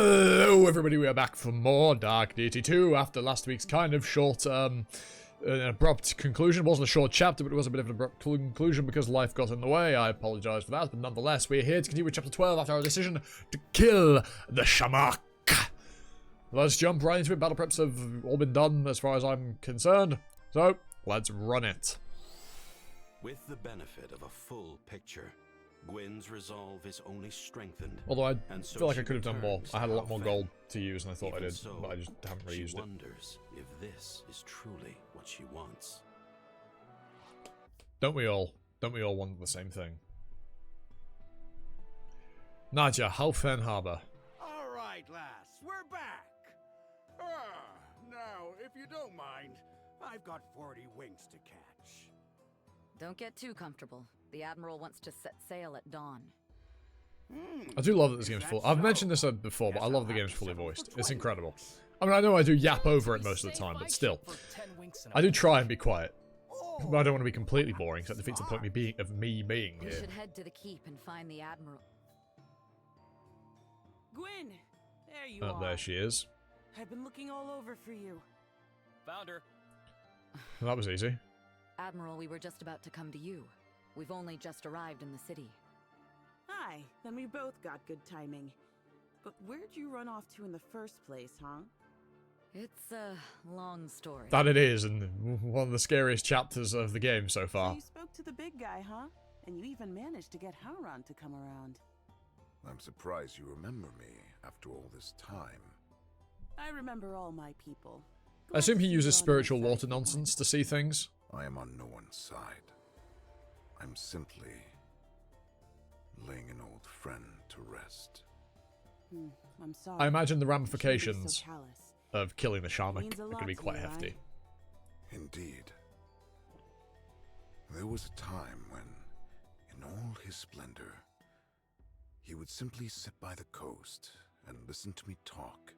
Hello everybody, we are back for more Dark Deity 2 after last week's kind of short, abrupt conclusion. It wasn't a short chapter, but it was a bit of an abrupt conclusion because life got in the way. I apologise for that, but nonetheless, we're here to continue with chapter 12 after our decision to kill the Shamac. Let's jump right into it. Battle preps have all been done as far as I'm concerned, so let's run it. With the benefit of a full picture, Gwyn's resolve is only strengthened. Although I so feel like I could have done more. I had a lot more gold to use than I thought I did, so, but I just haven't really used it. She wonders if this is truly what she wants. Don't we all? Don't we all want the same thing? Nadja, Halfen Harbour. All right, lass, we're back. Now, if you don't mind, I've got 40 winks to catch. Don't get too comfortable. The Admiral wants to set sail at dawn. I do love that this game's full. I've mentioned this before, but I love the game's fully voiced. It's incredible. I mean, I know I do yap over it most of the time, but still. I do try and be quiet. But I don't want to be completely boring, because that defeats the point of me being We here. should head to the keep and find the Admiral. Gwyn! There you are. There she is. I've been looking all over for you. Found her. Well, that was easy. Admiral, we were just about to come to you. We've only just arrived in the city. Hi, then we both got good timing. But where'd you run off to in the first place, huh? It's a long story. That it is, and one of the scariest chapters of the game so So far. you spoke to the big guy, huh? And you even managed to get Howron to come around. I'm surprised you remember me after all this time. I remember all my people. I assume he Glad to uses see you on spiritual my water side. nonsense to see things. I am on no one's side. I'm simply laying an old friend to rest. I'm sorry. I imagine the You shouldn't be so ramifications callous. of killing the Shamac Means a are lot going to be to quite you, hefty. right? Indeed. There was a time when, in all his splendor, he would simply sit by the coast and listen to me talk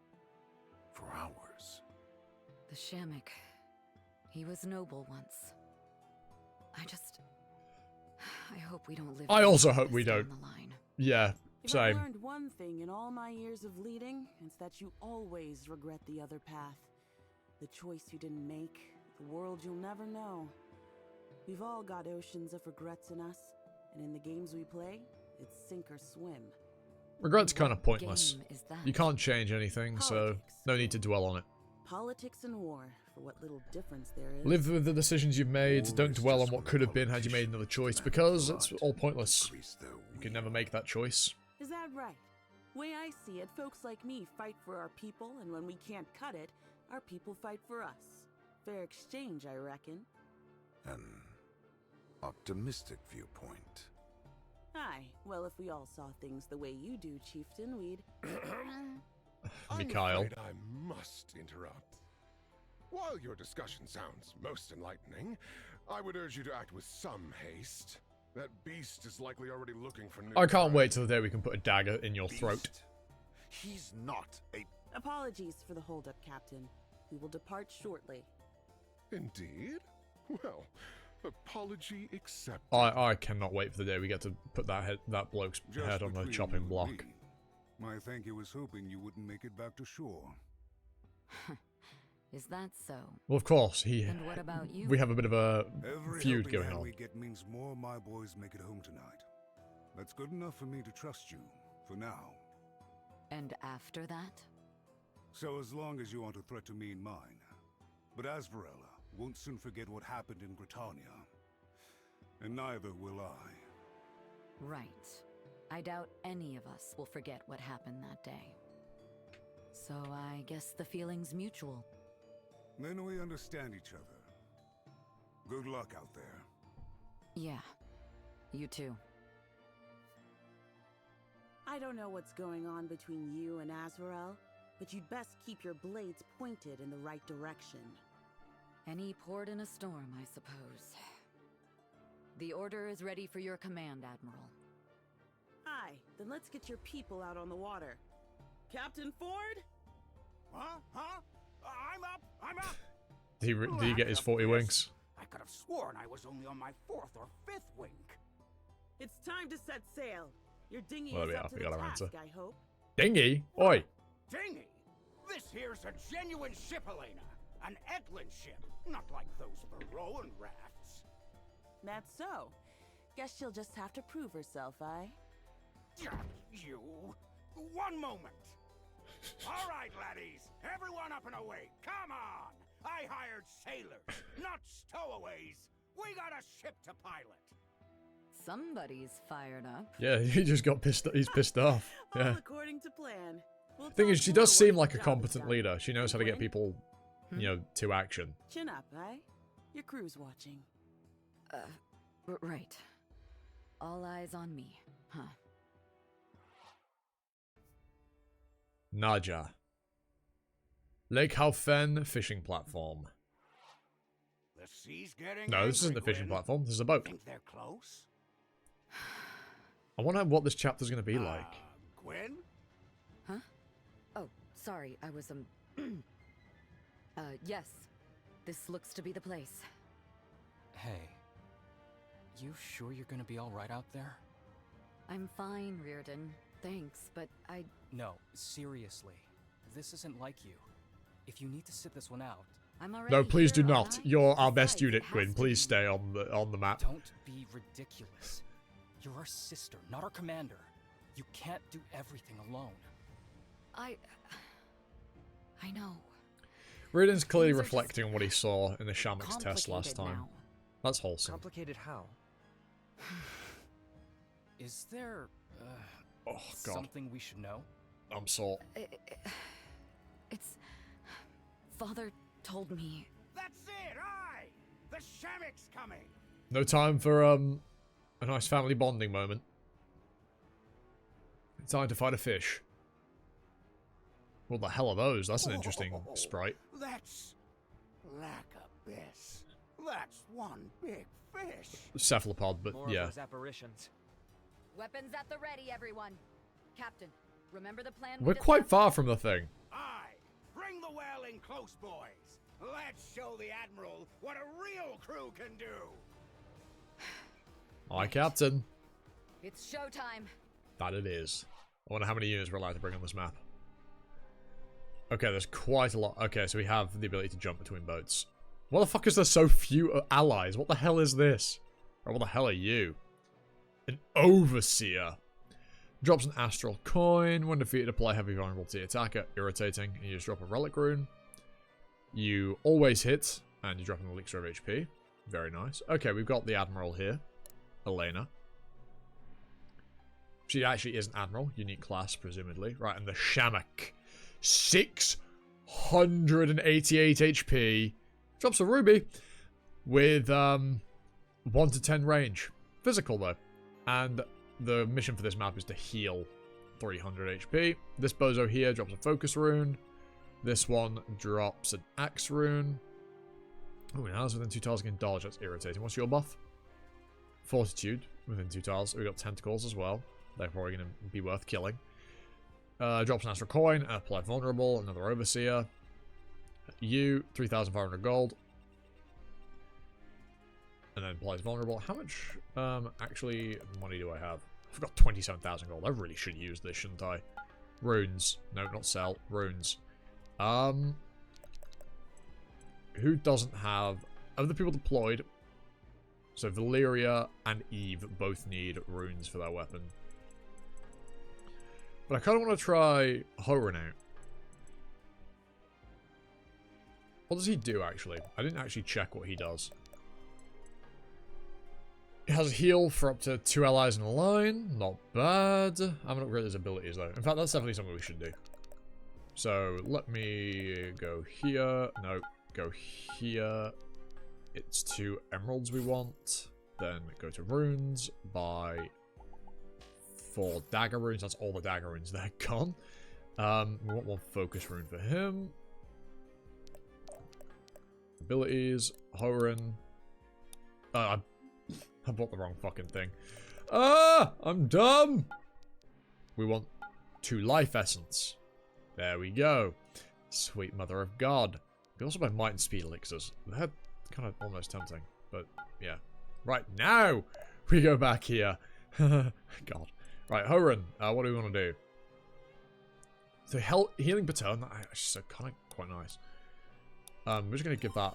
for hours. The Shamac. He was noble once. I hope we don't live. I to also see hope this we down don't. the line. Yeah, If I've same. learned one thing in all my years of leading, it's that you always regret the other path. The choice you didn't make, the world you'll never know. We've all got oceans of regrets in us, and in the games we play, it's sink or swim. Regret's What kind of pointless. game is that? You can't change anything, so Politics. no need to dwell on it. Politics and war, for what little difference there is. Live with the decisions you've made, War don't is dwell on just what when could the have been had you made another choice, politicians because and it's blood all pointless. grease their You can never make that choice. Is that right? Way I see it, folks like me fight for our people, and when we can't cut it, our people fight for us. Fair exchange, I reckon. An optimistic viewpoint. Aye, well, if we all saw things the way you do, Chieftain, we'd... Mikhail. I'm afraid I must interrupt. While your discussion sounds most enlightening, I would urge you to act with some haste. That beast is likely already looking for new I can't prey. wait till the day we can put a dagger in your throat. Beast. He's not a... Apologies for the holdup, Captain. We will depart shortly. Indeed? Well, apology accepted. I cannot wait for the day we get to put that bloke's Just head on the between chopping you and block. me, I think he was hoping you wouldn't make it back to shore. Is that so? Well, of course, And what about you? we have a bit of a Every feud helping going hand on. we get means more my boys make it home tonight. That's good enough for me to trust you, for now. And after that? So as long as you aren't a threat to me and mine. But Asvarella won't soon forget what happened in Britannia. And neither will I. Right. I doubt any of us will forget what happened that day. So I guess the feeling's mutual. Then we understand each other. Good luck out there. Yeah. You too. I don't know what's going on between you and Azrael, but you'd best keep your blades pointed in the right direction. Any port in a storm, I suppose. The order is ready for your command, Admiral. Aye, then let's get your people out on the water. Captain Ford? Huh? I'm up! Did he get his 40 winks? I could have sworn I was only on my 4th or 5th wink. It's time to set sail. Your dinghy Well, is there we up are. to We the got our task, answer. I hope. Dingy? Oi! here's a genuine ship, Elena. An Eklund ship, not like those Baroan rafts. That's so. Guess she'll just have to prove herself, eh? You. One moment. All right, laddies. Everyone up and away. Come on. I hired sailors, not stowaways. We got a ship to pilot. Somebody's fired up. Yeah, he just got pissed. He's pissed off. All Yeah. according to plan. We'll Thing is, talk she more does seem once like the a job is competent done. leader. She knows how to get Quinn? people, you know, to action. Chin up, eh? Your crew's watching. Right. All eyes on me, huh? Naja. Lake Haufen fishing platform. The sea's getting No, this isn't angry, the fishing Gwyn. platform. This is a boat. Think they're close? I wonder what this chapter's going to be like. Gwyn? Huh? Oh, sorry, I was, yes. This looks to be the place. Hey. You sure you're gonna be alright out there? I'm fine, Reardon. Thanks, but No, seriously. This isn't like you. If you need to sit this one out, I'm already No, please do here, not. aren't I? You're our best Besides, unit, it has Gwyn. to Please be. stay on the map. don't be ridiculous. You're our sister, not our commander. You can't do everything alone. I know. Reardon's clearly Things are just reflecting on what he saw in the Shamac's test last complicated time. now. That's wholesome. Complicated how? Is there, Oh, God. something we should know? I'm salt. It's... Father told me... That's it, aye! The Shamac's coming! No time for, a nice family bonding moment. It's time to fight a fish. What the hell are those? That's an interesting sprite. That's... Lack abyss. That's one big fish. Cephalopod, but More yeah. of those apparitions. Weapons at the ready, everyone. Captain, remember the plan? We're quite far from the thing. Aye! Bring the well in close, boys! Let's show the Admiral what a real crew can do! Aye, Captain. It's showtime. That it is. I wonder how many units we're allowed to bring on this map. Okay, there's quite a lot. Okay, so we have the ability to jump between boats. What the fuck is there so few allies? What the hell is this? Or what the hell are you? An Overseer. Drops an Astral Coin. When defeated, apply heavy vulnerable to the attacker. Irritating. And you just drop a Relic Rune. You always hit. And you drop an Elixir of HP. Very nice. Okay, we've got the Admiral here. Elena. She actually is an Admiral. Unique class, presumably. Right, and the Shamac. 688 HP. Drops a Ruby. With, 1 to 10 range. Physical, though. And the mission for this map is to heal 300 HP. This bozo here drops a Focus Rune. This one drops an Axe Rune. Oh, it has within 2 tiles again dodge. That's irritating. What's your buff? Fortitude within 2 tiles. We got Tentacles as well. They're probably going to be worth killing. Drops an Astral Coin. Apply Vulnerable. Another Overseer. You, 3,500 gold. And then applies Vulnerable. How much actually money do I have? I've got 27,000 gold. I really should use this, shouldn't I? Runes. No, not sell. Runes. Who doesn't have... Of the people deployed... So Valyria and Eve both need runes for their weapon. But I kind of want to try Horan out. What does he do, actually? I didn't actually check what he does. It has a heal for up to 2 allies in a line. Not bad. I haven't upgraded his abilities, though. In fact, that's definitely something we should do. So, let me go here. No, go here. It's 2 emeralds we want. Then go to runes. Buy 4 dagger runes. That's all the dagger runes. They're gone. We want 1 focus rune for him. Abilities. Horan. I bought the wrong fucking thing. Ah! I'm dumb! We want 2 life essence. There we go. Sweet mother of God. We also buy might and speed elixirs. They're kind of almost tempting. But, yeah. Right, now! We go back here. God. Right, Horan. What do we want to do? The healing per turn, that actually so kind of quite nice. We're just going to give that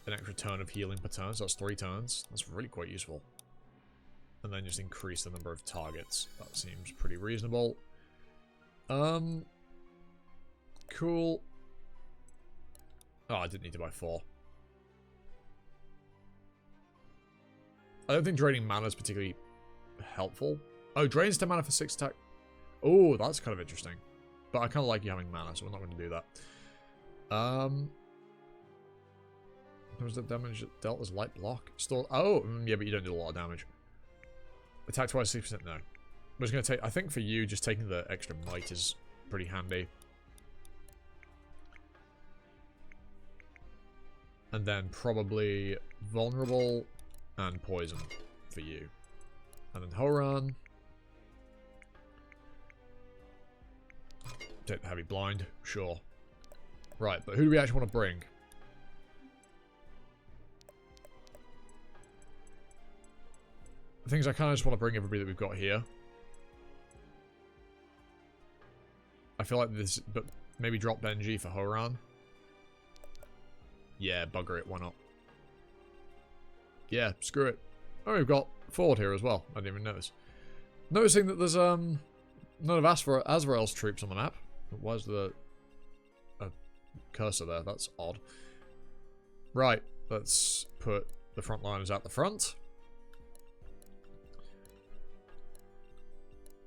an extra turn of healing per turn, so that's 3 turns. That's really quite useful. And then just increase the number of targets. That seems pretty reasonable. Cool. Oh, I didn't need to buy 4. I don't think draining mana is particularly helpful. Oh, drains 10 mana for 6 attack. Oh, that's kind of interesting. But I kind of like you having mana, so we're not going to do that. What was the damage dealt as light block? Still, oh, yeah, but you don't do a lot of damage. Attack twice, 6%, no. We're just going to take, I think for you, just taking the extra might is pretty handy. And then probably vulnerable and poison for you. And then Horan. Take the heavy blind, sure. Right, but who do we actually want to bring? The things I kind of just want to bring everybody that we've got here. I feel like this, but maybe drop Benji for Horan. Yeah, bugger it, why not? Yeah, screw it. Oh, we've got Ford here as well. I didn't even notice. Noticing that there's none of Azrael's troops on the map. Why is the cursor there? That's odd. Right, let's put the frontliners at the front.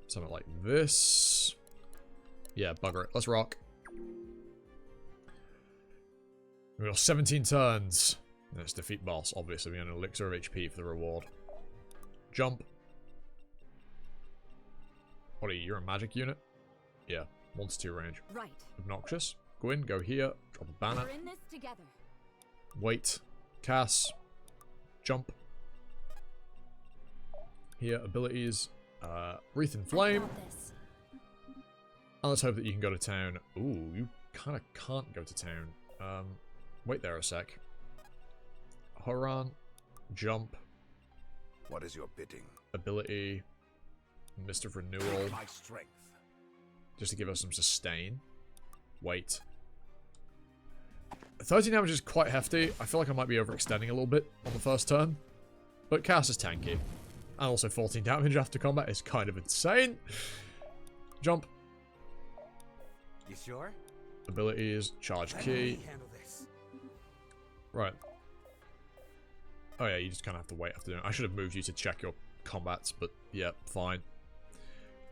Something like this. Yeah, bugger it. Let's rock. We've got 17 turns. Let's defeat boss, obviously. We get an elixir of HP for the reward. Jump. What are you? You're a magic unit? Yeah. 1 to 2 range. Right. Obnoxious. Go in, go here. Drop a banner. We're in this together. Wait. Cass. Jump. Here, abilities. Wreath and Flame. And let's hope that you can go to town. Ooh, you kind of can't go to town. Wait there a sec. Horan. Jump. What is your bidding? Ability. Mist of Renewal. My strength. Just to give us some sustain. Wait. 13 damage is quite hefty. I feel like I might be overextending a little bit on the first turn. But Cass is tanky. And also 14 damage after combat is kind of insane. Jump. You sure? Abilities. Charge key. Handle this. Right. Oh yeah, you just kind of have to wait after doing it. I should have moved you to check your combats, but yeah, fine.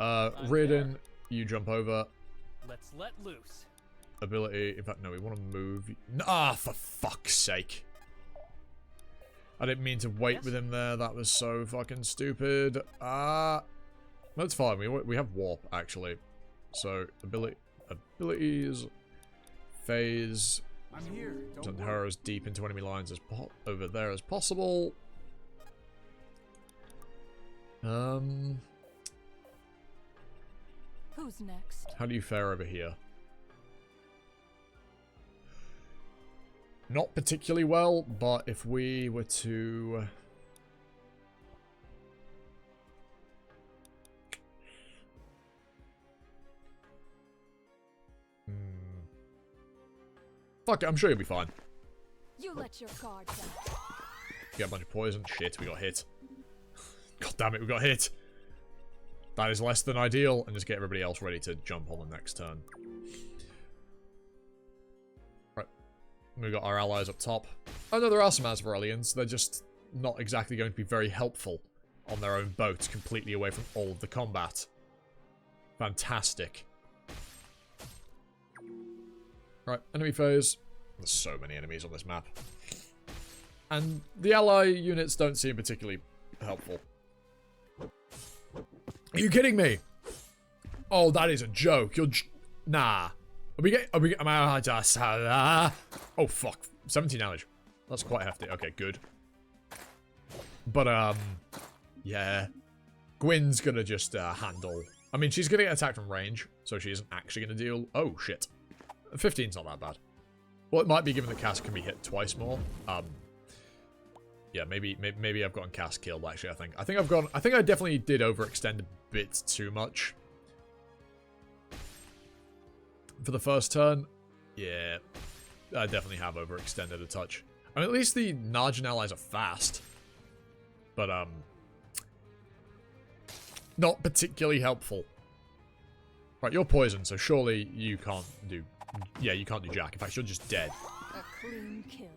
Reardon, you jump over. Let's let loose. Ability. In fact, no, we want to move. Ah, for fuck's sake. I didn't mean to wait with him there. That was so fucking stupid. That's fine. We have warp, actually. So, abilities. Phase. I'm here. Send her as deep into enemy lines as over there as possible. Who's next? How do you fare over here? Not particularly well, but if we were to... Fuck it, I'm sure you'll be fine. You let your guard down. Get a bunch of poison. Shit, we got hit. God damn it, we got hit. That is less than ideal, and just get everybody else ready to jump on the next turn. Right. We got our allies up top. Oh no, there are some Azraelians. They're just not exactly going to be very helpful on their own boat, completely away from all of the combat. Fantastic. Right, enemy phase. There's so many enemies on this map. And the ally units don't seem particularly helpful. Are you kidding me? Oh, that is a joke. Nah. Oh, fuck. 17 damage. That's quite hefty. Okay, good. But, yeah. Gwyn's gonna just, handle... I mean, she's gonna get attacked from range, so she isn't actually gonna deal... Oh, shit. 15's not that bad. Well, it might be given that Cass can be hit twice more. Yeah, maybe I've gotten Cass killed, actually, I think I definitely did overextend a bit too much. for the first turn, yeah, I definitely have overextended a touch. I mean, at least the Najin allies are fast. But, not particularly helpful. Right, you're poisoned, so surely you can't do... Yeah, you can't do jack. In fact, you're just dead. A clean kill.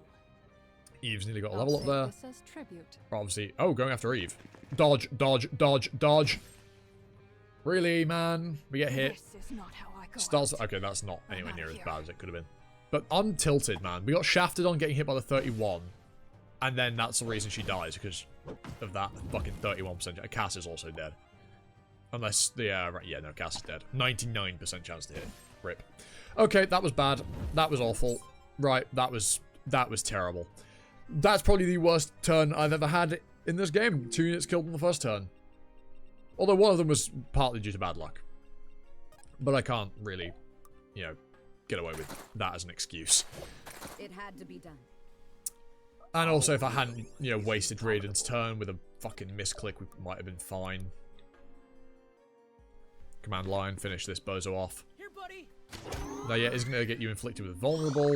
Eve's nearly got a level up there. This as tribute. Obviously... Oh, going after Eve. Dodge, dodge, dodge, dodge. Really, man? We get hit. This is not how I go Stars... out. Okay, that's not anywhere I'm near out as here. bad as it could have been. But I'm tilted, man. We got shafted on getting hit by the 31. And then that's the reason she dies, because of that fucking 31%. Cass is also dead. Unless the, right, yeah, no, Cass is dead. 99% chance to hit. Rip. Okay, that was bad. That was awful. Right, that was terrible. That's probably the worst turn I've ever had in this game. 2 units killed in the first turn. Although one of them was partly due to bad luck. But I can't really, you know, get away with that as an excuse. It had to be done. And also, if I hadn't, you know, wasted Raiden's turn with a fucking misclick, we might have been fine. Command line, finish this bozo off. Here, buddy. Now, yeah, it's going to get you inflicted with vulnerable.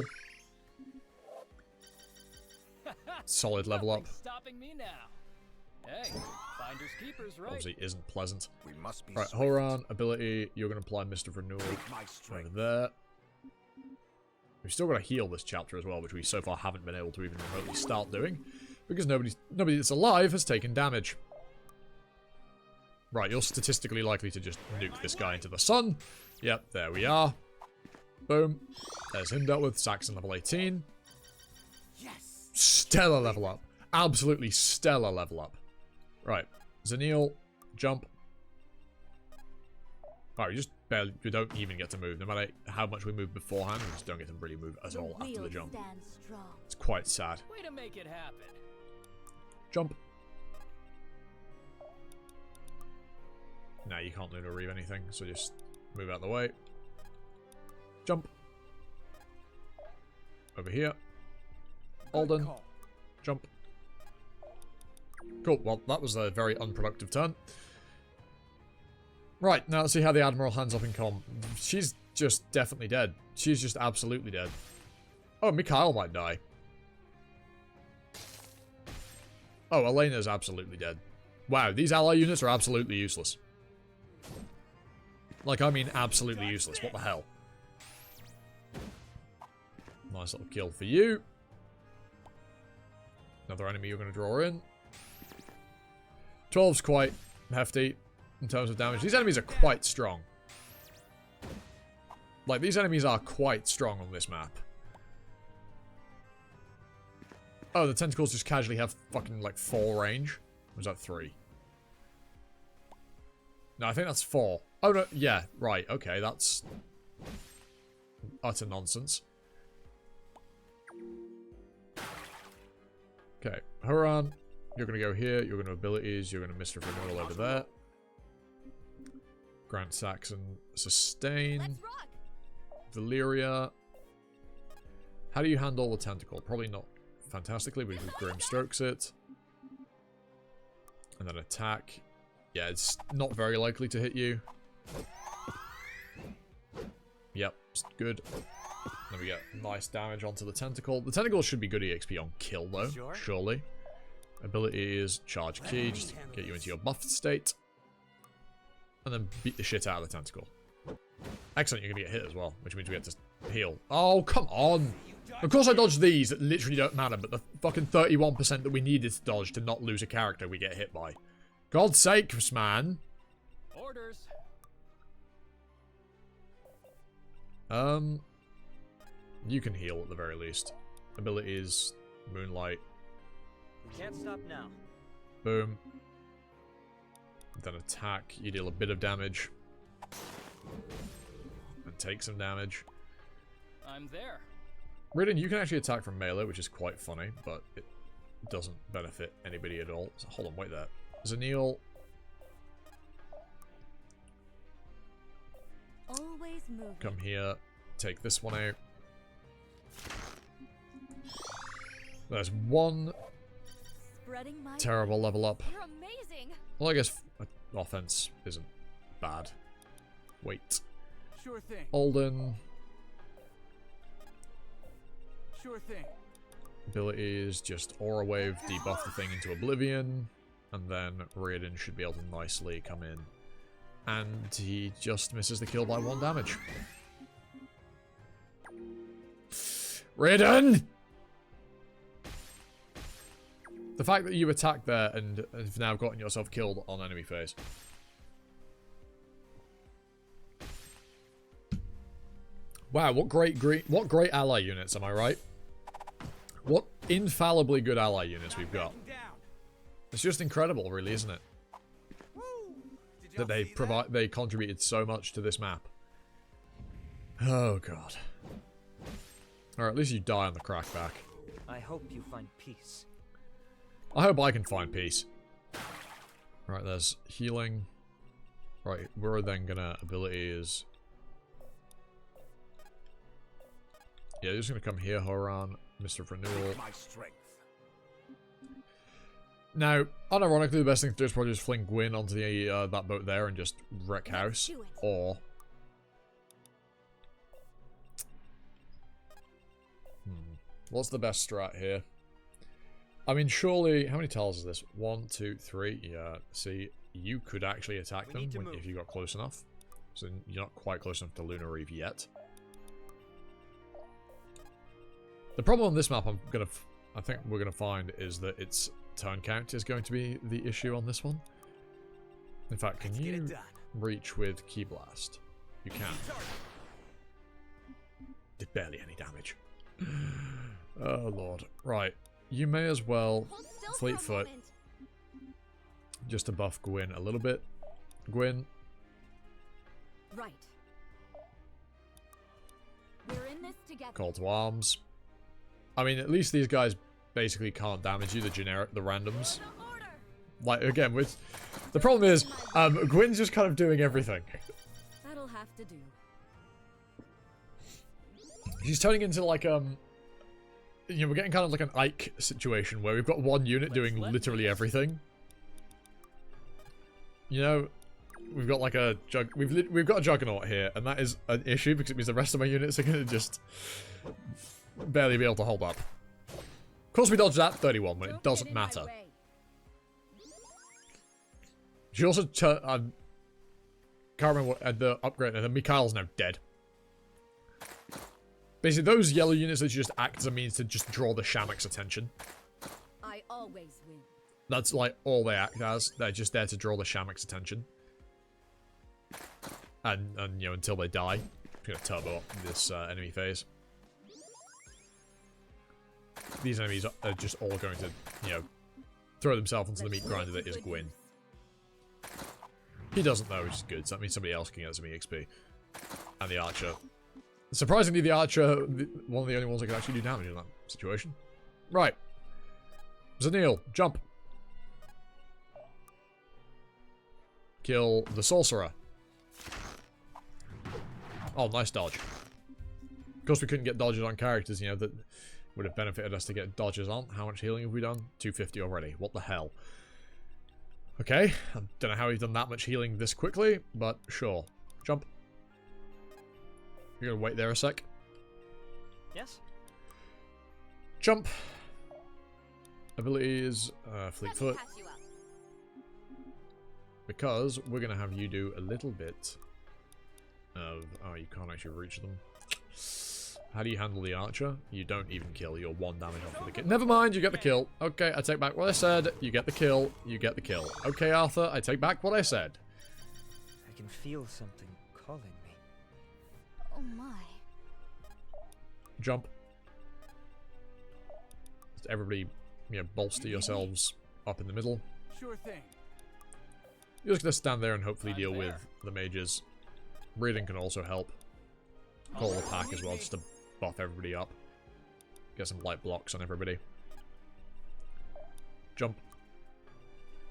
Solid level up. Nothing's stopping me now. Hey, finders keepers, right? Obviously isn't pleasant. We must be Right, swift. Horan, ability, you're going to apply Mist of Renewal My over strength. there. We've still got to heal this chapter as well, which we so far haven't been able to even remotely start doing. Because nobody that's alive has taken damage. Right, you're statistically likely to just nuke this guy into the sun. Yep, there we are. Boom. There's him dealt with. Saxon level 18. Yes. Stellar level up. Absolutely stellar level up. Right. Zeniel, jump. Wow, we don't even get to move. No matter how much we move beforehand, we just don't get to really move at all after the jump. It's quite sad. Way to make it happen. Jump. Nah, you can't Lunar Reave anything, so just move out of the way. Jump. Over here. Alden. Jump. Cool, well, that was a very unproductive turn. Right, now let's see how the Admiral hands up in comm. She's just definitely dead. She's just absolutely dead. Oh, Mikhail might die. Oh, Elena's absolutely dead. Wow, these ally units are absolutely useless. Like, I mean absolutely useless. What the hell? Nice little kill for you. Another enemy you're going to draw in. 12's quite hefty in terms of damage. These enemies are quite strong. Like, these enemies are quite strong on this map. Oh, the tentacles just casually have fucking, like, 4 range? Or was that 3? No, I think that's 4. Oh, no, yeah, right, okay, that's utter nonsense. Okay, Huron, you're going to go here, you're going to abilities, you're going to Mist of Renewal over there. Grant Saxon, sustain. Valyria. How do you handle the tentacle? Probably not fantastically, but you could Grim Strokes it. And then attack. Yeah, it's not very likely to hit you. Yep, it's good. Then we get nice damage onto the tentacle. The tentacle should be good EXP on kill, though, surely. Ability is charge key, just to get you into your buffed state. And then beat the shit out of the tentacle. Excellent, you're going to get hit as well, which means we get to heal. Oh, come on! Of course I dodged these that literally don't matter, but the fucking 31% that we needed to dodge to not lose a character we get hit by. God's sakes, man! Orders. You can heal at the very least. Abilities, Moonlight. Can't stop now. Boom. Then attack, you deal a bit of damage. And take some damage. I'm there. Ridden, you can actually attack from melee, which is quite funny, but it doesn't benefit anybody at all. So hold on, wait there. Zeniel. Always move. Come here. Take this one out. There's one Spreading my terrible level up. You're amazing. Well, I guess offense isn't bad. Wait. Sure thing. Alden. Sure thing. Abilities, just Aura Wave, debuff the thing into Oblivion, and then Raiden should be able to nicely come in. And he just misses the kill by 1 damage. Raiden! The fact that you attacked there and have now gotten yourself killed on enemy phase. Wow, what great ally units, am I right? What infallibly good ally units we've got. It's just incredible, really, isn't it? That they contributed so much to this map. Oh god. Or at least you die on the crackback. I hope you find peace. I hope I can find peace. Right, there's healing. Right, we're then gonna abilities. Yeah, you're just gonna come here, Horan, Mr. Renewal. My strength. Now, unironically, the best thing to do is probably just fling Gwyn onto the that boat there and just wreck house. Or what's the best strat here? I mean, surely, how many tiles is this? 1, 2, 3. Yeah, see, you could actually attack them if you got close enough. So you're not quite close enough to Lunar Eve yet. The problem on this map I think we're gonna find is that its turn count is going to be the issue on this one. In fact, can you reach with Key Blast? You can. Did barely any damage. Oh lord. Right. You may as well Fleetfoot just to buff Gwyn a little bit. Gwyn. Right. We're in this together. Call to arms. I mean, at least these guys basically can't damage you, the randoms. Like, again, with the problem is, Gwyn's just kind of doing everything. That'll have to do. She's turning into like, you know, we're getting kind of like an Ike situation where we've got one unit doing literally everything. You know, we've got like a we've got a Juggernaut here, and that is an issue because it means the rest of my units are going to just barely be able to hold up. Of course, we dodged that 31 when it doesn't matter. She also can't remember what the upgrade, and then Mikhail's now dead. Basically, those yellow units that just act as a means to just draw the Shamac's attention. I always win. That's like all they act as. They're just there to draw the Shamac's attention. And you know, until they die. I'm gonna turbo up this enemy phase. These enemies are just all going to, you know, throw themselves into the meat grinder that is Gwyn. He doesn't though, which is good, so that means somebody else can get some EXP. And the Archer. Surprisingly, the Archer, one of the only ones that can actually do damage in that situation. Right. Zanil, jump. Kill the Sorcerer. Oh, nice dodge. Of course, we couldn't get dodges on characters, you know, that would have benefited us to get dodges on. How much healing have we done? 250 already. What the hell? Okay, I don't know how we've done that much healing this quickly, but sure. Jump. You're gonna wait there a sec. Yes? Jump. Abilities, Fleetfoot. Because we're gonna have you do a little bit of... Oh, you can't actually reach them. How do you handle the Archer? You don't even kill. You're 1 damage off with the kill. Never mind, you get the kill. Okay, I take back what I said. You get the kill. You get the kill. Okay, Arthur, I take back what I said. I can feel something calling me. Oh my. Jump. Just everybody, you know, bolster yourselves up in the middle. Sure thing. You're just gonna stand there and hopefully deal with the mages. Raiden can also help. Call the pack as well, just to buff everybody up. Get some light blocks on everybody. Jump.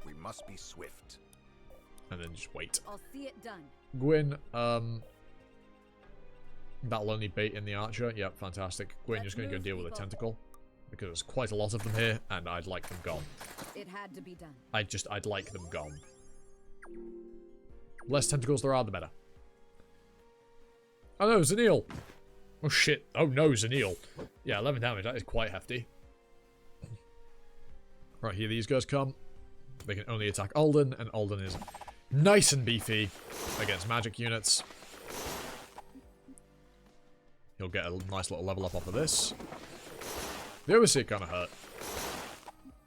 We must be swift. And then just wait. I'll see it done. Gwyn, that'll only bait in the Archer. Yep, fantastic. Gwyn, just gonna go deal with a tentacle. Because there's quite a lot of them here, and I'd like them gone. It had to be done. I'd like them gone. Less tentacles there are, the better. Oh no, Zanil! Oh shit. Oh no, Zanil. Yeah, 11 damage. That is quite hefty. Right, here these guys come. They can only attack Alden, and Alden is nice and beefy against magic units. He'll get a nice little level up off of this. The Overseer kind of hurt.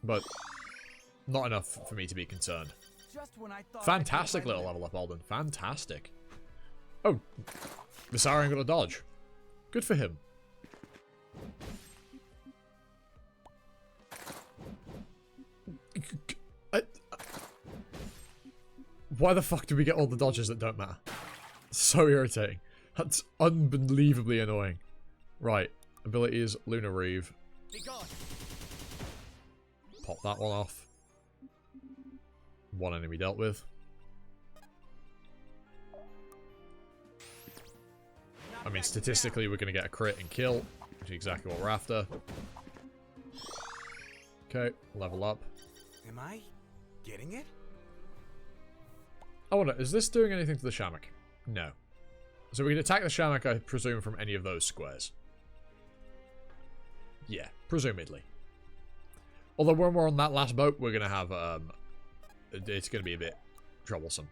But not enough for me to be concerned. Fantastic little level up, Alden. Fantastic. Oh, Visarion got a dodge. Good for him. Why the fuck do we get all the dodges that don't matter? So irritating. That's unbelievably annoying. Right. Abilities, Lunar Reeve. Pop that one off. One enemy dealt with. I mean, statistically, we're going to get a crit and kill, which is exactly what we're after. Okay, level up. Am I getting it? I wonder, is this doing anything to the Shamac? No. So we can attack the Shamac, I presume, from any of those squares. Yeah, presumably. Although when we're on that last boat, we're going to have, it's going to be a bit troublesome.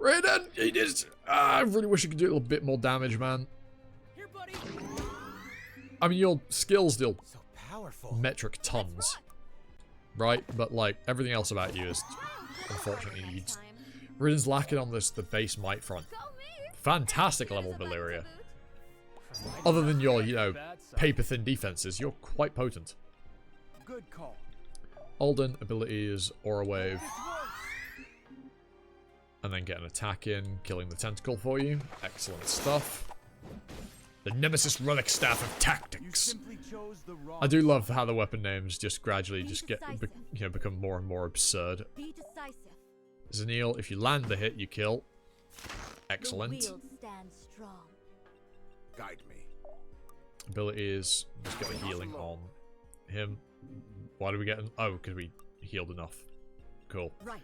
Raiden, he just, I really wish you could do a little bit more damage, man. Here, buddy. I mean, your skills deal So powerful. metric tons. Right? But, like, everything else about you is, unfortunately, needs... Raiden's lacking on this, the base might front. Fantastic level of Valyria. Other than your, you know, paper-thin defenses, you're quite potent. Good call. Alden, ability is Aura Wave. And then get an attack in, killing the tentacle for you. Excellent stuff. The Nemesis Relic Staff of Tactics. I do love how the weapon names just gradually just get, you know, become more and more absurd. Be decisive. Zeniel, if you land the hit, you kill. Excellent. The wield stands strong. Guide me. Ability is just get the healing on him. Why do we get an... Oh, because we healed enough. Cool. Right.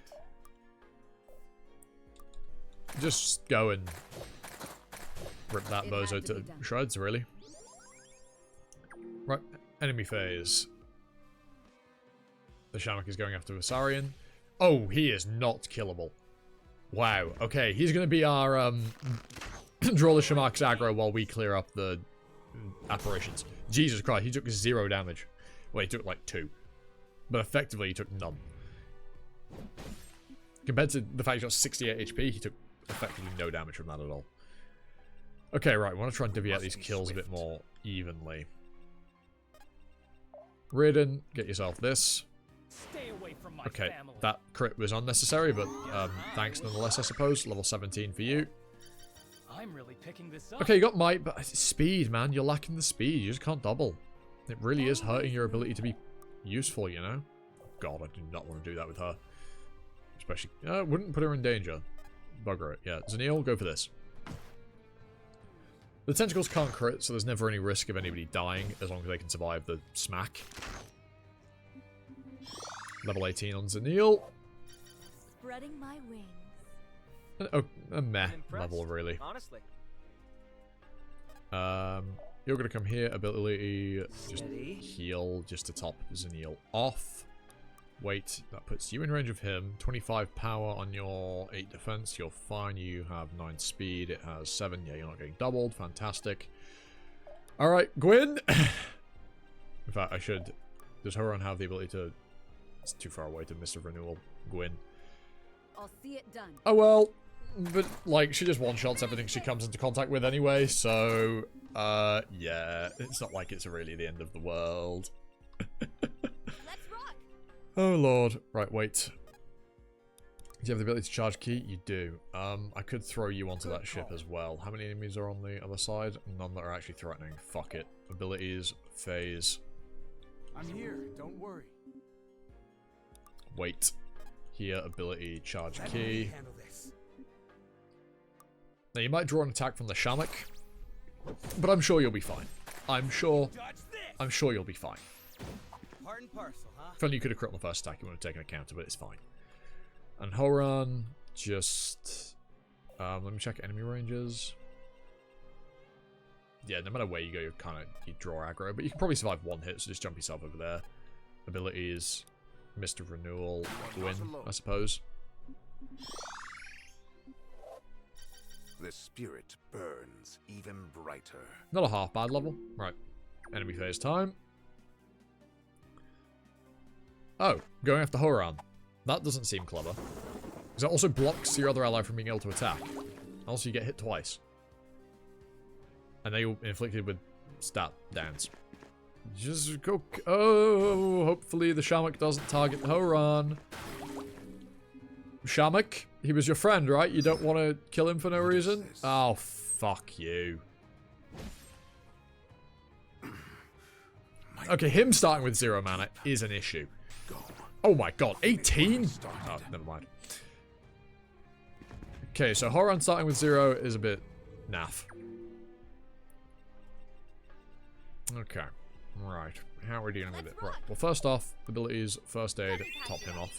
Just go and rip that bozo to shreds, really. Right, enemy phase. The Shamac is going after Visarion. Oh, he is not killable. Wow, okay, he's going to be our, draw the Shamac's aggro while we clear up the apparitions. Jesus Christ, he took 0 damage. Well, he took like 2. But effectively, he took none. Compared to the fact he got 68 HP, he took effectively no damage from that at all. Okay, right, we want to try and divvy out these kills a bit more evenly. Raiden, get yourself this. Stay away from my Okay, family. that crit was unnecessary, but thanks nonetheless, I suppose. Level 17 for you. I'm really picking this up. Okay, you got might, but speed, man. You're lacking the speed. You just can't double. It really is hurting your ability to be useful, you know? God, I do not want to do that with her. Especially, wouldn't put her in danger. Bugger it. Yeah, Zeniel, go for this. The tentacles can't crit, so there's never any risk of anybody dying as long as they can survive the smack. Level 18 on Zeniel. Spreading my wings. A meh level, really. Honestly. You're gonna come here, ability, just heal, just to top Zeniel off. Wait, that puts you in range of him. 25 power on your 8 defense, you're fine. You have 9 speed, it has 7. Yeah, you're not getting doubled. Fantastic. Alright, Gwyn! In fact, I should... Does Horan have the ability to... It's too far away to miss a renewal. Gwyn. I'll see it done. Oh well, but like she just one-shots everything she comes into contact with anyway, so yeah, it's not like it's really the end of the world. Let's rock. Oh lord. Right, wait. Do you have the ability to charge key? You do. I could throw you onto that ship as well. How many enemies are on the other side? None that are actually threatening. Fuck it. Abilities, phase. I'm here, don't worry. Wait. Here, ability, charge key. Now you might draw an attack from the Shamac, but I'm sure you'll be fine. I'm sure you'll be fine. Part and parcel, huh? If only you could have crit on the first attack, you would have taken a counter, but it's fine. And Horan, just let me check enemy ranges. yeah, no matter where you go, you draw aggro. But you can probably survive one hit, so just jump yourself over there. Abilities, Mist of Renewal, Gwyn, I suppose. The spirit burns even brighter. Not a half bad level. Right. Enemy phase time. Oh, going after Horan. That doesn't seem clever. Because that also blocks your other ally from being able to attack. Also, you get hit twice. And they all inflicted with stat downs. Just go. Oh, hopefully the Shamac doesn't target Horan. Shamac, he was your friend, right? You don't want to kill him for no reason? Oh, fuck you. Okay, him starting with 0 mana is an issue. Oh my god, 18? Oh, never mind. Okay, so Horan starting with 0 is a bit naff. Okay, right. How are we dealing with it? Right, well, first off, abilities, first aid, top him off.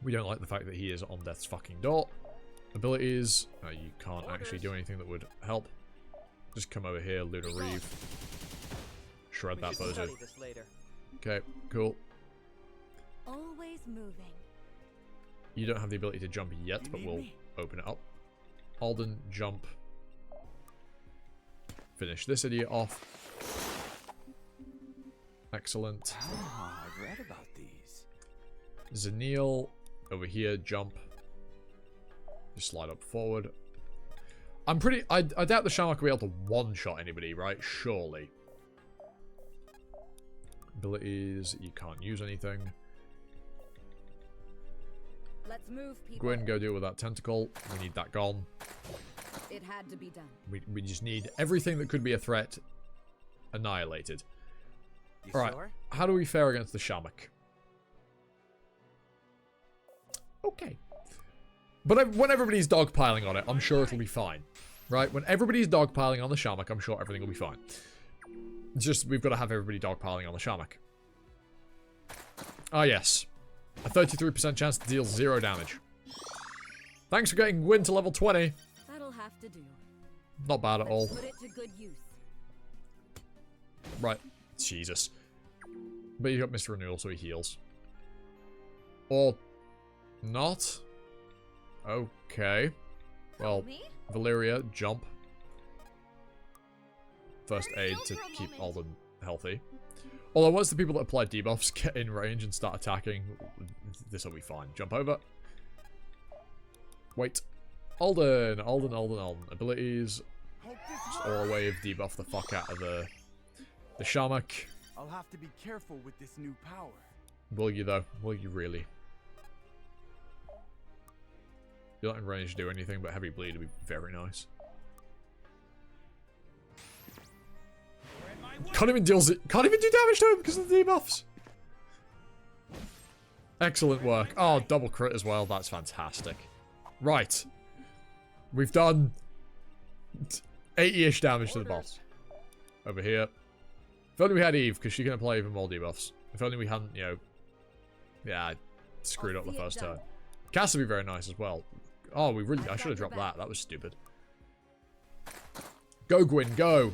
We don't like the fact that he is on death's fucking door. Abilities, you can't actually do anything that would help. Just come over here, Lunar Reeve. Shred that bozo. Okay, cool. Always moving. You don't have the ability to jump yet, but we'll open it up. Alden, jump. Finish this idiot off. Excellent. Ah, I've read about these. Zeniel, over here, jump. Just slide up forward. I doubt the Shamac will be able to one-shot anybody, right? Surely. Abilities, you can't use anything. Let's move, people. Gwyn, go deal with that tentacle. We need that gone. It had to be done. We just need everything that could be a threat annihilated. Alright, how do we fare against the Shamac? Okay. But when everybody's dogpiling on it, I'm sure it'll be fine. Right? When everybody's dogpiling on the Shamac, I'm sure everything will be fine. It's just, we've got to have everybody dogpiling on the Shamac. Ah, yes. A 33% chance to deal 0 damage. Thanks for getting Gwyn to level 20. That'll have to do. Not bad at all. Put it to good use. Right. Jesus. But you got Mr. Renewal, so he heals. Or not? Okay. Well, Valeria, jump. First aid to keep Alden healthy. Although once the people that apply debuffs get in range and start attacking, this will be fine. Jump over. Wait. Alden. Abilities. Just aura wave, debuff the fuck out of the Shamac. I'll have to be careful with this new power. Will you though? Will you really? You're not in range to do anything, but heavy bleed would be very nice. Can't even do damage to him because of the debuffs. Excellent work. Oh, double crit as well. That's fantastic. Right. We've done 80-ish damage to the boss. Over here. If only we had Eve, because she can apply even more debuffs. If only we hadn't, you know... Yeah, I screwed up the first turn. Cass would be very nice as well. Oh, I should have dropped that. That was stupid. Go, Gwyn, go!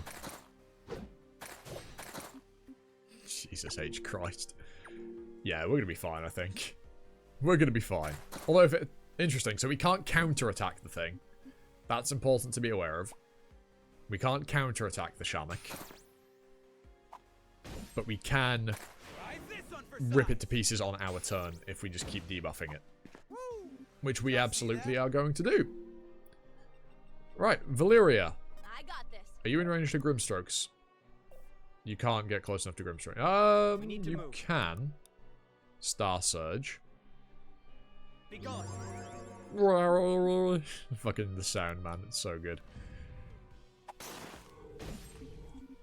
Jesus H. Christ. Yeah, we're going to be fine, I think. We're going to be fine. Although, interesting, so we can't counter-attack the thing. That's important to be aware of. We can't counter-attack the Shamac. But we can rip it to pieces on our turn if we just keep debuffing it. Which we absolutely are going to do. Right, Valeria. I got this. Are you in range to Grimstrokes? You can't get close enough to Grimstroke. You can. Star Surge. Be gone. Fucking the sound, man. It's so good.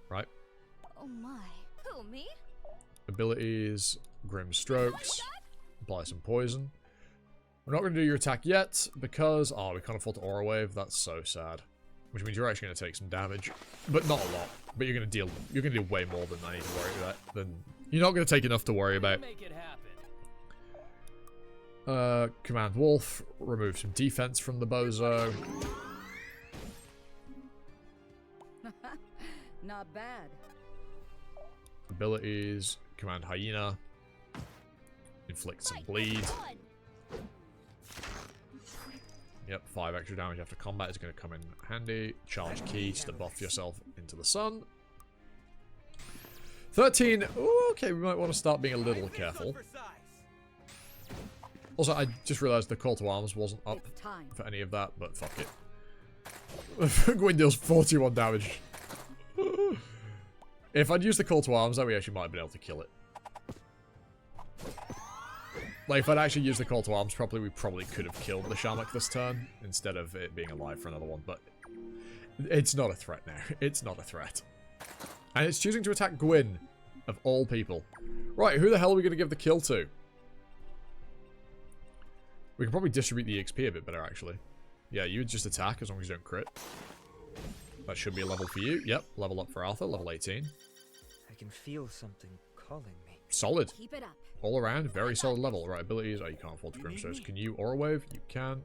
Right. Oh my. Who, me? Abilities. Grimstrokes. Apply some poison. We're not going to do your attack yet because... Oh, we can't afford to Aura Wave. That's so sad. Which means you're actually going to take some damage. But not a lot. But you're going to deal way more than I need to worry about. You're not going to take enough to worry about. Make it happen. Command Wolf. Remove some defense from the bozo. Not bad. Abilities, command hyena, inflict some bleed. Yep, 5 extra damage after combat is going to come in handy. Charge key to buff yourself into the sun. 13. Ooh, okay, we might want to start being a little careful. Also, I just realized the call to arms wasn't up for any of that, but fuck it. Gwyn deals 41 damage. If I'd used the call to arms, then we actually might have been able to kill it. Like, if I'd actually used the call to arms properly, we probably could have killed the Shamac this turn, instead of it being alive for another one, but it's not a threat now. It's not a threat. And it's choosing to attack Gwyn, of all people. Right, who the hell are we going to give the kill to? We can probably distribute the XP a bit better, actually. Yeah, you would just attack as long as you don't crit. That should be a level for you. Yep, level up for Arthur, level 18. I can feel something calling me. Solid. Keep it up. All around, very solid level. Right, abilities. Oh, you can't afford to Grimstones. Can you Aura Wave? You can.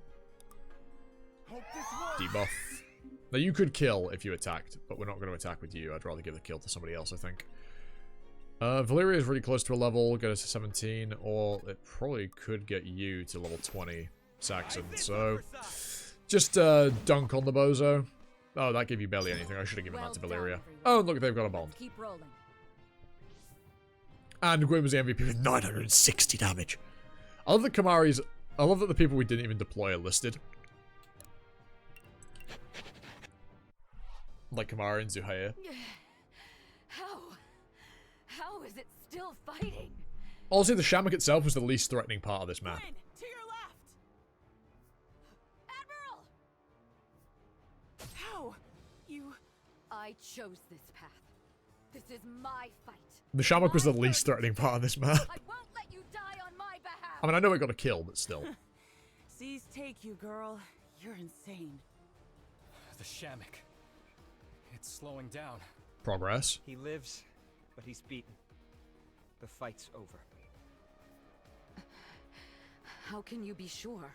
Debuff. Now, you could kill if you attacked, but we're not going to attack with you. I'd rather give the kill to somebody else, I think. Valeria is really close to a level. Get us to 17, or it probably could get you to level 20, Saxon. So, just dunk on the bozo. Oh, that gave you barely anything. I should have given that to Valeria. Oh, look, they've got a bomb. Keep rolling. And Gwyn was the MVP with 960 damage. I love that Kamari's... I love that the people we didn't even deploy are listed. Like Kamari and Zuhair. How is it still fighting? Honestly, the Shamac itself was the least threatening part of this map. Gwyn, to your left! Admiral! How? You... I chose this path. This is my fight. The Shamac was the least threatening part of this map. I won't let you die on my behalf. I mean, I know it got a kill, but still. Seas take you, girl. You're insane. The Shamac. It's slowing down. Progress. He lives, but he's beaten. The fight's over. How can you be sure?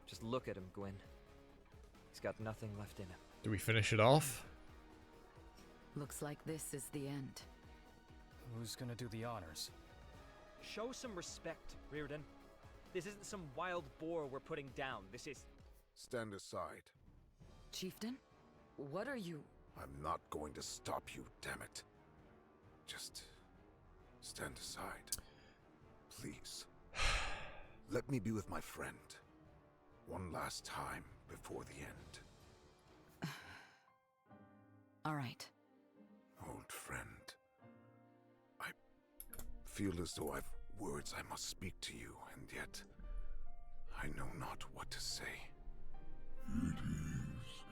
Just look at him, Gwyn. He's got nothing left in him. Do we finish it off? Looks like this is the end. Who's gonna do the honors? Show some respect, Reardon. This isn't some wild boar we're putting down. This is... Stand aside. Chieftain? What are you... I'm not going to stop you, damn it. Just... stand aside. Please. Let me be with my friend. One last time before the end. All right. Old friend. I feel as though I've words I must speak to you, and yet I know not what to say. It is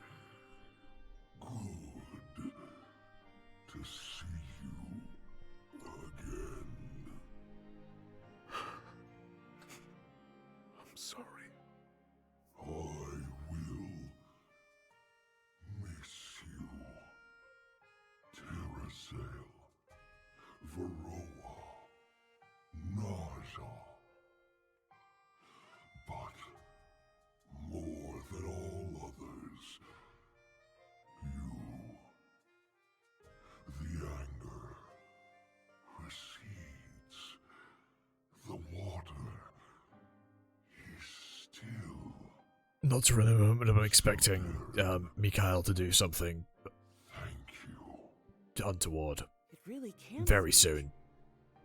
good to see you again. I'm sorry. I will miss you. Terrasail, Varroa, Naja. But more than all others, you. The anger recedes. The water is still. Not to run a moment, I'm expecting Mikhail to do something untoward. It really can't. Very soon. You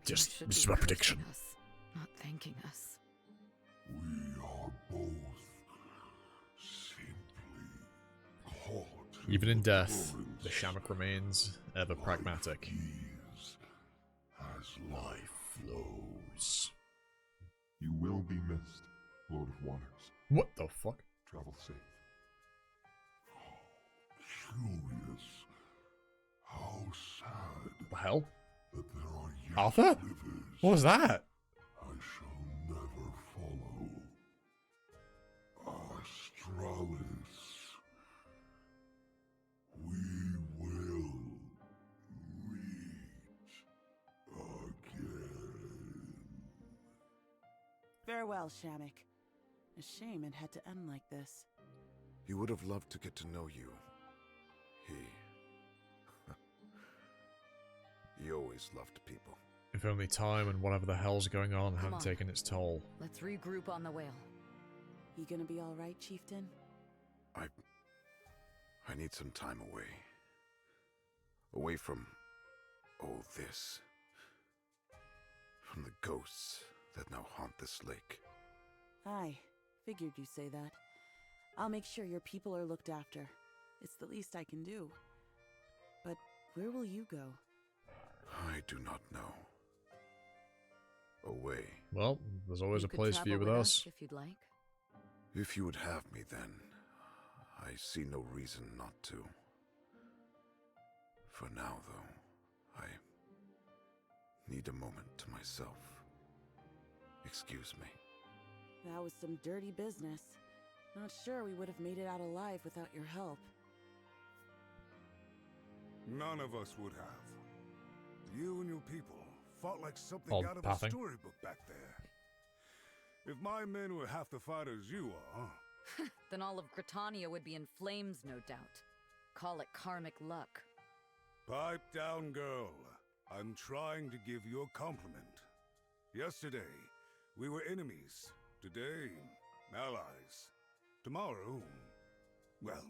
Just, should this be is my cursing prediction. us, not thanking us. We are both simply caught. Even in death, the Shamac remains ever pragmatic. As life flows. You will be missed, Lord of Waters. What the fuck? Travel safe. Curious. How sad The hell? that there are yet Arthur? rivers What was that? I shall never follow. Australis. We will meet again. Farewell, Shamac. A shame it had to end like this. He would have loved to get to know you. He always loved people. If only time and whatever the hell's going on Come hadn't on. taken its toll. Let's regroup on the whale. You gonna be alright, Chieftain? I need some time away. Away from all this. From the ghosts that now haunt this lake. Aye, figured you'd say that. I'll make sure your people are looked after. It's the least I can do. But where will you go? I do not know. Away. Well, there's always You a could place for you travel with us. if you'd like. If you would have me then, I see no reason not to. For now, though, I need a moment to myself. Excuse me. That was some dirty business. Not sure we would have made it out alive without your help. None of us would have. You and your people fought like something Oh, out of pathing. a storybook back there. If my men were half the fighters you are, Then all of Gritania would be in flames, no doubt. Call it karmic luck. pipe down, girl. I'm trying to give you a compliment. Yesterday, we were enemies. Today, allies. Tomorrow, well,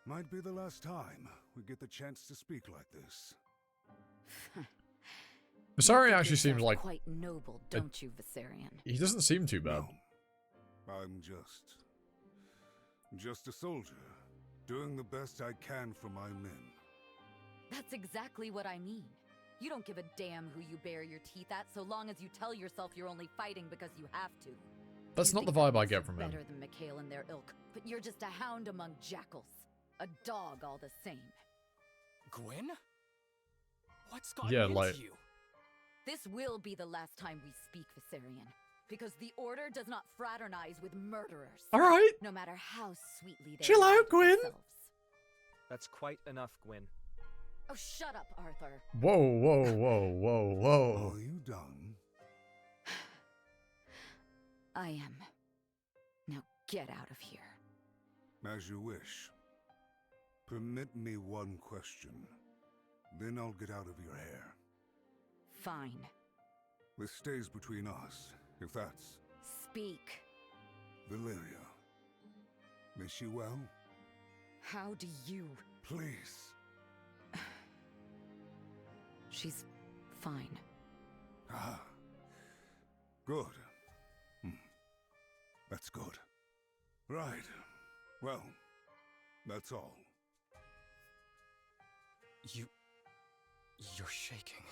might be the last time we get the chance to speak like this. Viserion actually seems like... Quite noble, don't you, Viserion? He doesn't seem too bad. No, I'm just a soldier, doing the best I can for my men. That's exactly what I mean. You don't give a damn who you bare your teeth at so long as you tell yourself you're only fighting because you have to. That's You not the think vibe I that get makes from you him. better than Mikhail and their ilk, but you're just a hound among jackals. A dog all the same. Gwyn? What's gotten Yeah, into like... you? This will be the last time we speak, Viserion. Because the Order does not fraternize with murderers. Alright. No matter how sweetly they Chill out, lie to Gwyn. themselves. That's quite enough, Gwyn. Oh, shut up, Arthur. Whoa, whoa, whoa, whoa, whoa. Are you done? I am. Now get out of here. As you wish. Permit me one question. Then I'll get out of your hair. Fine. This stays between us, if that's Speak. Valeria. Is she well? How do you... Please. She's fine. Ah. Good. That's good. Right. Well, that's all. You're shaking.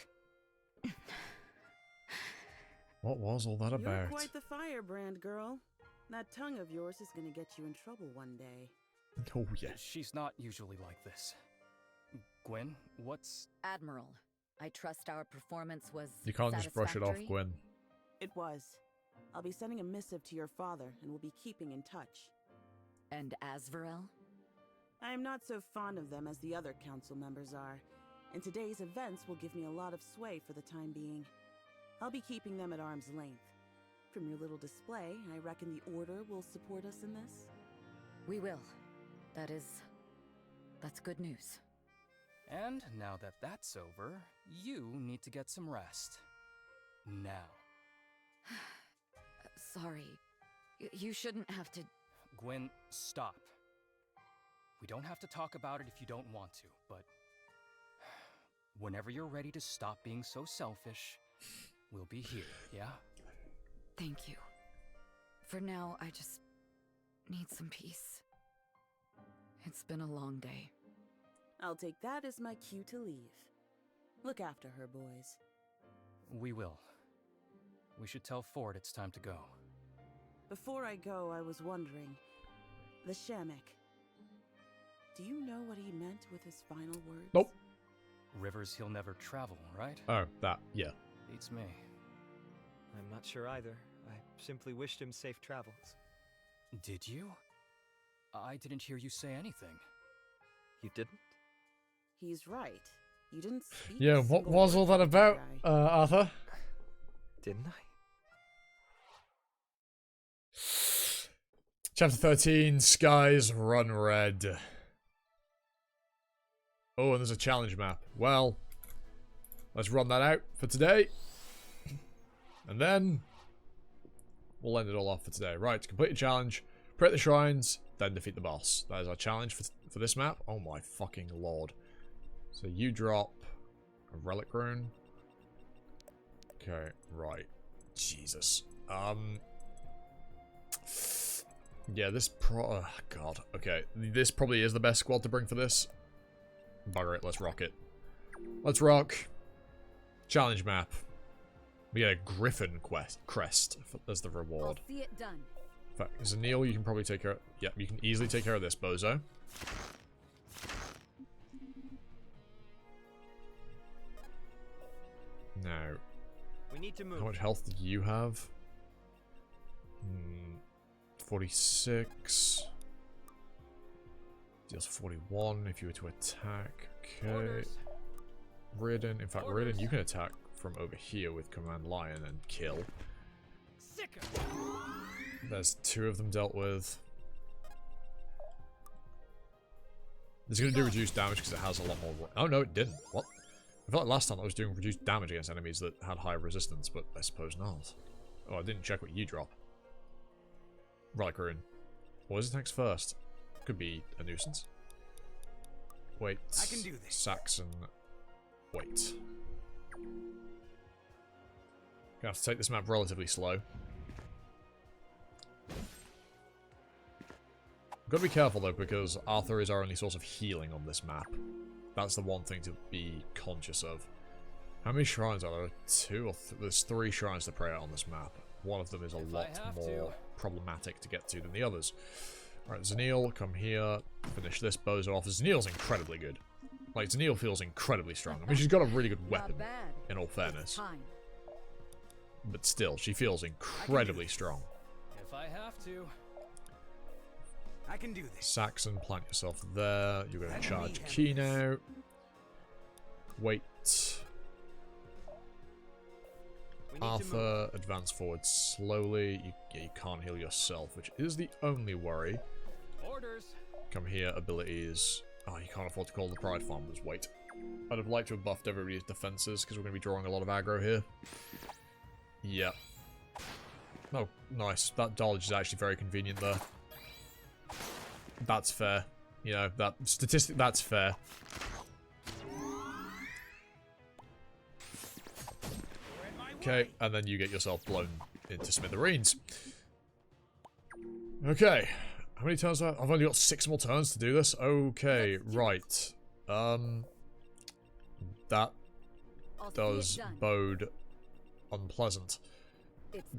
What was all that You're about? quite the firebrand, girl. That tongue of yours is gonna get you in trouble one day. Oh, yeah. She's not usually like this. Gwyn, what's... Admiral, I trust our performance was You can't just brush it off, satisfactory? Gwyn. It was. I'll be sending a missive to your father, and we'll be keeping in touch. And Asvarel? I am not so fond of them as the other council members are, and today's events will give me a lot of sway for the time being. I'll be keeping them at arm's length. From your little display, I reckon the Order will support us in this? We will. That's good news. And now that that's over, you need to get some rest. Now. Sorry. You shouldn't have to... Gwyn, stop. We don't have to talk about it if you don't want to, but... whenever you're ready to stop being so selfish, we'll be here, yeah? Thank you. For now, I just need some peace. It's been a long day. I'll take that as my cue to leave. Look after her, boys. We will. We should tell Ford it's time to go. Before I go, I was wondering... The Shamac. Do you know what he meant with his final words? Nope. Rivers he'll never travel, right? Oh, that, yeah. Beats me. I'm not sure either. I simply wished him safe travels. Did you? I didn't hear you say anything. You didn't? He's right. You didn't speak Yeah, a what single was word all that to about, guy. Arthur? Didn't I? Chapter 13, Skies Run Red. Oh, and there's a challenge map. Well, let's run that out for today. And then we'll end it all off for today. Right, complete the challenge, pray at the shrines, then defeat the boss. That is our challenge for this map. Oh my fucking lord. So you drop a relic rune. Okay, right. Jesus. Yeah, this oh, God. Okay, this probably is the best squad to bring for this. Bugger it, let's rock it. Let's rock. Challenge map. We get a griffin crest as the reward. I'll see it done. In fact, Zanil, you can probably take care of... Yep, you can easily take care of this, bozo. Now, we need to move. How much health do you have? 46. Deals 41 if you were to attack. Okay. Orders. Reardon. In fact, Orders. Reardon, you can attack from over here with Command Lion and kill. Sicker. There's 2 of them dealt with. It's going to do reduced damage because it has a lot more... Oh, no, it didn't. What? I felt like last time I was doing reduced damage against enemies that had high resistance, but I suppose not. Oh, I didn't check what you drop. Relic rune. What is it next first? Could be a nuisance. Wait. I can do this. Saxon. Wait. Gonna have to take this map relatively slow. Gotta be careful though, because Arthur is our only source of healing on this map. That's the one thing to be conscious of. How many shrines are there? 2 or there's 3 shrines to pray at on this map. One of them is a lot more problematic to get to than the others. Alright, Zanil, come here. Finish this bozo off. Zanil's incredibly good. Like, Zanil feels incredibly strong. I mean, she's got a really good weapon, in all fairness. But still, she feels incredibly strong. If I have to. I can do this. Saxon, plant yourself there. You're going to charge key now. Wait. Arthur, advance forward slowly. You can't heal yourself, which is the only worry. Orders. Come here, abilities. Oh, you can't afford to call the Pride Farmers. Wait. I'd have liked to have buffed everybody's defenses, because we're going to be drawing a lot of aggro here. Yep. Oh, nice. That dodge is actually very convenient there. That's fair. You know, that statistic, that's fair. Okay, and then you get yourself blown into smithereens. Okay. How many turns do I have? I've only got 6 more turns to do this. Okay, right. That does bode unpleasant.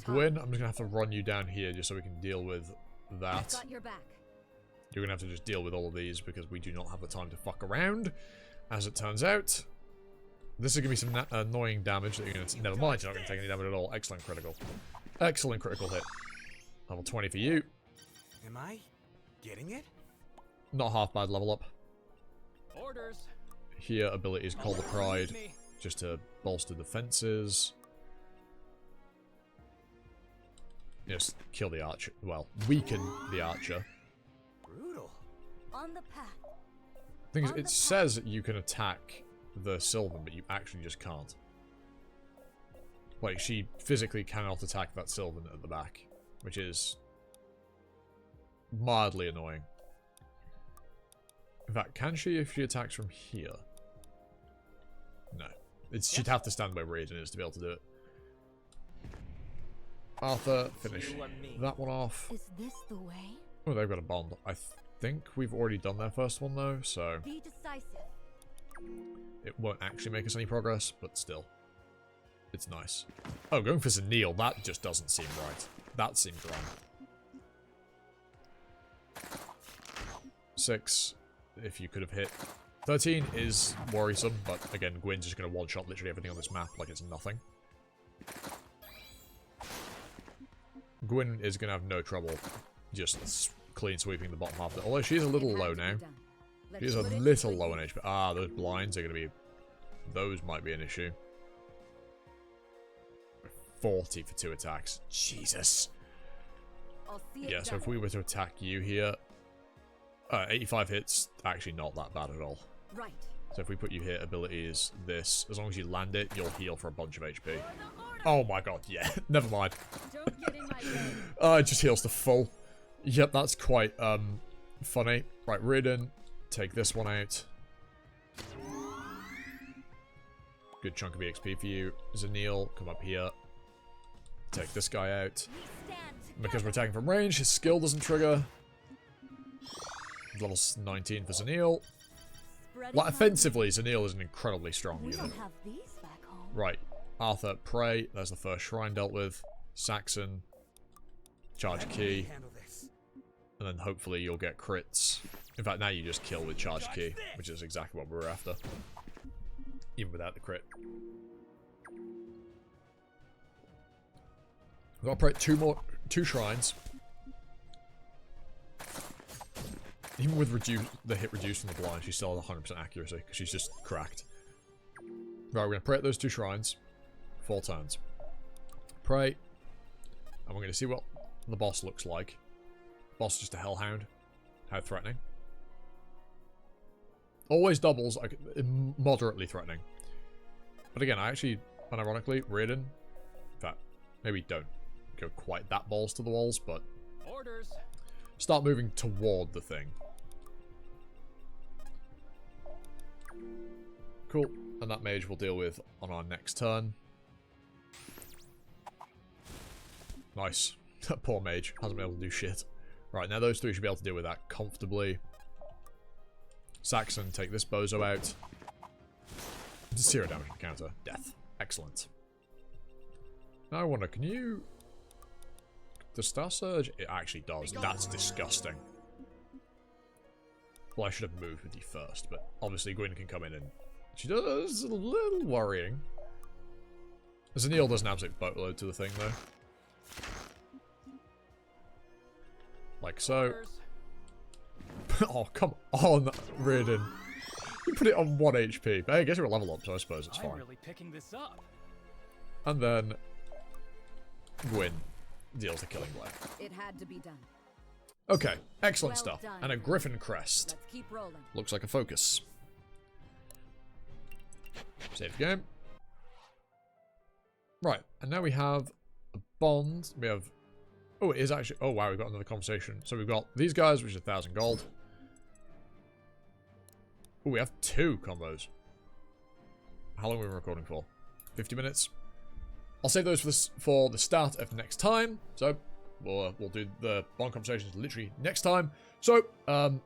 Gwyn, I'm just gonna have to run you down here just so we can deal with that. You're gonna have to just deal with all of these because we do not have the time to fuck around, as it turns out. This is gonna be some annoying damage that you're gonna... Never mind, you're not gonna take any damage at all. Excellent critical. Excellent critical hit. Level 20 for you. Am I getting it? Not half bad level up. Orders. Here, abilities Call the Pride, just to bolster defenses. Just kill the archer. Well, weaken the archer. Brutal. On the path. Thing is, it says you can attack the Sylvan, but you actually just can't. Like, she physically cannot attack that Sylvan at the back, which is mildly annoying. In fact, can she if she attacks from here? No. She'd have to stand where Reardon is to be able to do it. Arthur, finish that one off. Is this the way? Oh, they've got a bond. I think we've already done their first one, though, so... Be decisive. It won't actually make us any progress, but still. It's nice. Oh, going for Zanil, that just doesn't seem right. That seems wrong. 6, if you could have hit. 13 is worrisome, but again, Gwyn's just going to one-shot literally everything on this map like it's nothing. Gwyn is going to have no trouble just clean sweeping the bottom half of it. Although she is a little low now. She is a little low on HP. Ah, those blinds are going to be... Those might be an issue. 40 for 2 attacks. Jesus. Yeah, so if we were to attack you here... 85 hits, actually not that bad at all. Right. So if we put you here, ability is this. As long as you land it, you'll heal for a bunch of HP. Oh my god, yeah. Never mind. It just heals to full. Yep, that's quite funny. Right, Ridden, take this one out. Good chunk of EXP for you. Zanil, come up here. Take this guy out. Because we're attacking from range, his skill doesn't trigger. Level 19 for Zanil. Like, offensively, Zanil is an incredibly strong unit. Right. Arthur, pray. There's the first shrine dealt with. Saxon. Charge key. And then hopefully you'll get crits. In fact, now you just kill with charge key, which is exactly what we were after. Even without the crit. We've got to pray two shrines. Even with the hit reduced from the blind, she's still at 100% accuracy, because she's just cracked. Right, we're going to pray at those 2 shrines. 4 turns. Pray. And we're going to see what the boss looks like. Boss is just a hellhound. How threatening. Always doubles, like, moderately threatening. But again, I actually, unironically, Reardon, in fact, maybe don't go quite that balls to the walls, but orders. Start moving toward the thing. Cool. And that mage we'll deal with on our next turn. Nice. That poor mage hasn't been able to do shit. Right, now those 3 should be able to deal with that comfortably. Saxon, take this bozo out. 0 damage on counter. Death. Excellent. Now I wonder, can you... Does Star Surge? It actually does. That's disgusting. Well, I should have moved with you first, but obviously Gwyn can come in and... She does a little worrying. Zanil does an absolute boatload to the thing, though. Like so. Oh, come on, Reardon. You put it on 1 HP. But hey, I guess you're a level up, so I suppose it's fine. I'm really picking this up. And then Gwyn deals the killing blow. It had to be done. Okay, excellent Well stuff. done. And a Griffin crest. Let's keep rolling. Looks like a focus. Save the game. Right, and now we have a bond. We have... Oh, it is actually... Oh, wow, we've got another conversation. So we've got these guys, which is 1,000 gold. Oh, we have 2 combos. How long are we recording for? 50 minutes? I'll save those for the start of next time. So, we'll do the bond conversations literally next time. So,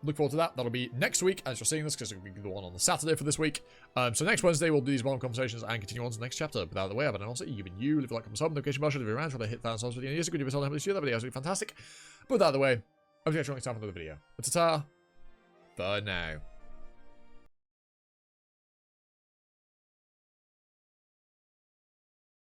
look forward to that. That'll be next week, as you're seeing this, because it'll be the one on the Saturday for this week. So next Wednesday, we'll do these bond conversations and continue on to the next chapter. But out of the way, I've been also you've been you. Leave a like, comment, sub, notification bell, should be around, try to hit 1,000 subs with the years. Good to be told how to see that video. It's fantastic. But out of the way, I'll see you next time for another video. But ta-ta for now.